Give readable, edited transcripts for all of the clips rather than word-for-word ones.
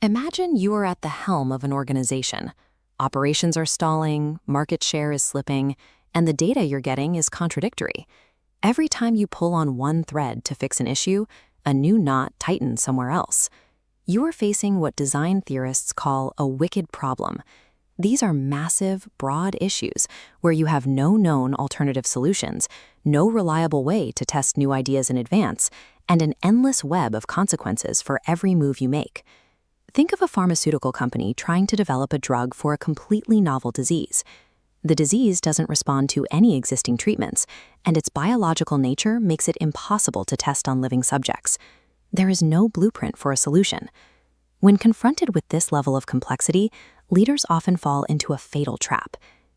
Imagine you are at the helm of an organization. Operations are stalling, market share is slipping, and the data you're getting is contradictory. Every time you pull on one thread to fix an issue, a new knot tightens somewhere else. You are facing what design theorists call a wicked problem. These are massive, broad issues where you have no known alternative solutions, no reliable way to test new ideas in advance, and an endless web of consequences for every move you make. Think of a pharmaceutical company trying to develop a drug for a completely novel disease. The disease doesn't respond to any existing treatments, and its biological nature makes it impossible to test on living subjects. There is no blueprint for a solution. When confronted with this level of complexity, leaders often fall into a fatal trap.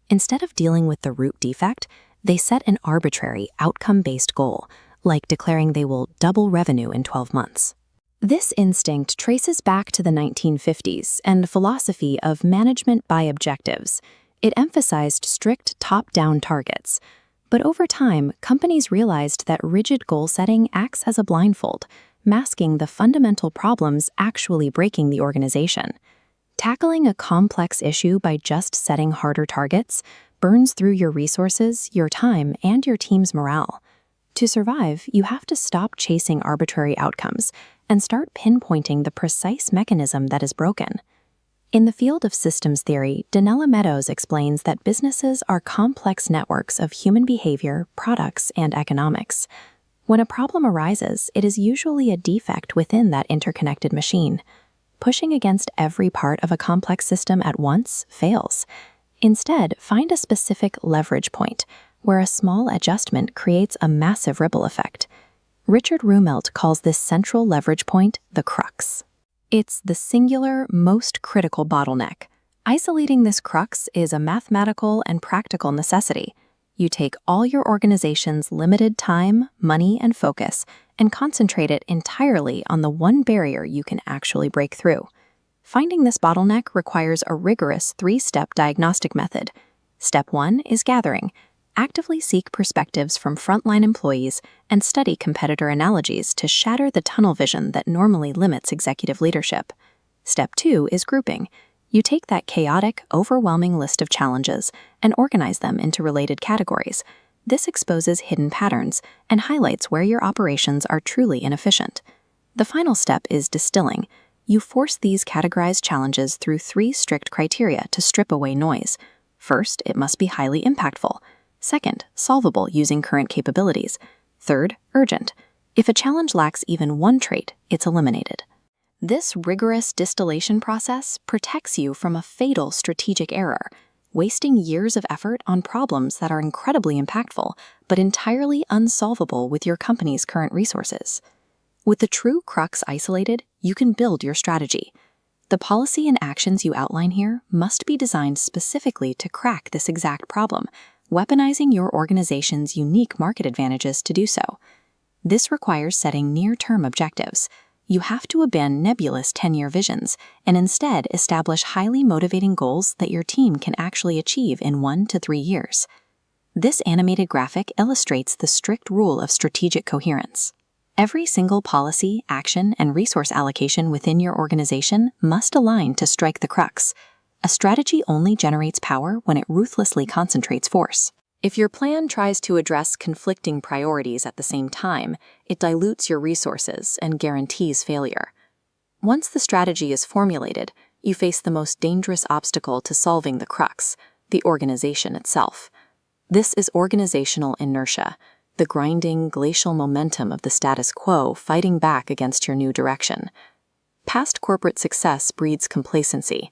Instead of dealing with the root defect, they set an arbitrary, outcome-based goal, like declaring they will double revenue in 12 months. This instinct traces back to the 1950s and the philosophy of management by objectives. It emphasized strict top-down targets. But over time, companies realized that rigid goal setting acts as a blindfold, masking the fundamental problems actually breaking the organization. Tackling a complex issue by just setting harder targets burns through your resources, your time, and your team's morale. To survive, you have to stop chasing arbitrary outcomes and start pinpointing the precise mechanism that is broken. In the field of systems theory, Donella Meadows explains that businesses are complex networks of human behavior, products, and economics. When a problem arises, it is usually a defect within that interconnected machine. Pushing against every part of a complex system at once fails. Instead, find a specific leverage point, where a small adjustment creates a massive ripple effect. Richard Rumelt calls this central leverage point the crux. It's the singular, most critical bottleneck. Isolating this crux is a mathematical and practical necessity. You take all your organization's limited time, money, and focus and concentrate it entirely on the one barrier you can actually break through. Finding this bottleneck requires a rigorous 3-step diagnostic method. Step 1 is gathering. Actively seek perspectives from frontline employees and study competitor analogies to shatter the tunnel vision that normally limits executive leadership. Step 2 is grouping. You take that chaotic, overwhelming list of challenges and organize them into related categories. This exposes hidden patterns and highlights where your operations are truly inefficient. The final step is distilling. You force these categorized challenges through 3 strict criteria to strip away noise. First, it must be highly impactful. Second, solvable using current capabilities. Third, urgent. If a challenge lacks even one trait, it's eliminated. This rigorous distillation process protects you from a fatal strategic error, wasting years of effort on problems that are incredibly impactful, but entirely unsolvable with your company's current resources. With the true crux isolated, you can build your strategy. The policy and actions you outline here must be designed specifically to crack this exact problem, weaponizing your organization's unique market advantages to do so. This requires setting near-term objectives. You have to abandon nebulous 10-year visions and instead establish highly motivating goals that your team can actually achieve in 1 to 3 years. This animated graphic illustrates the strict rule of strategic coherence. Every single policy, action, and resource allocation within your organization must align to strike the crux. A strategy only generates power when it ruthlessly concentrates force. If your plan tries to address conflicting priorities at the same time, it dilutes your resources and guarantees failure. Once the strategy is formulated, you face the most dangerous obstacle to solving the crux, the organization itself. This is organizational inertia, the grinding, glacial momentum of the status quo fighting back against your new direction. Past corporate success breeds complacency.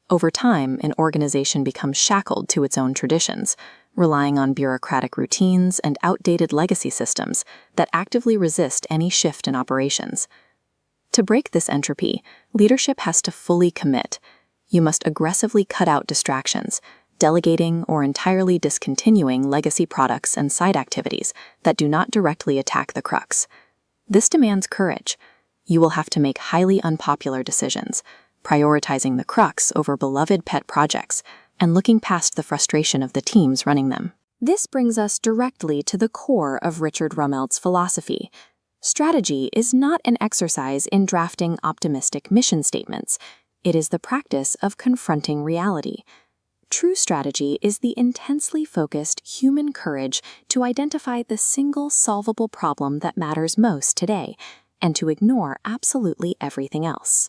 Over time, an organization becomes shackled to its own traditions, relying on bureaucratic routines and outdated legacy systems that actively resist any shift in operations. To break this entropy, leadership has to fully commit. You must aggressively cut out distractions, delegating or entirely discontinuing legacy products and side activities that do not directly attack the crux. This demands courage. You will have to make highly unpopular decisions, prioritizing the crux over beloved pet projects, and looking past the frustration of the teams running them. This brings us directly to the core of Richard Rumelt's philosophy. Strategy is not an exercise in drafting optimistic mission statements. It is the practice of confronting reality. True strategy is the intensely focused human courage to identify the single solvable problem that matters most today and to ignore absolutely everything else.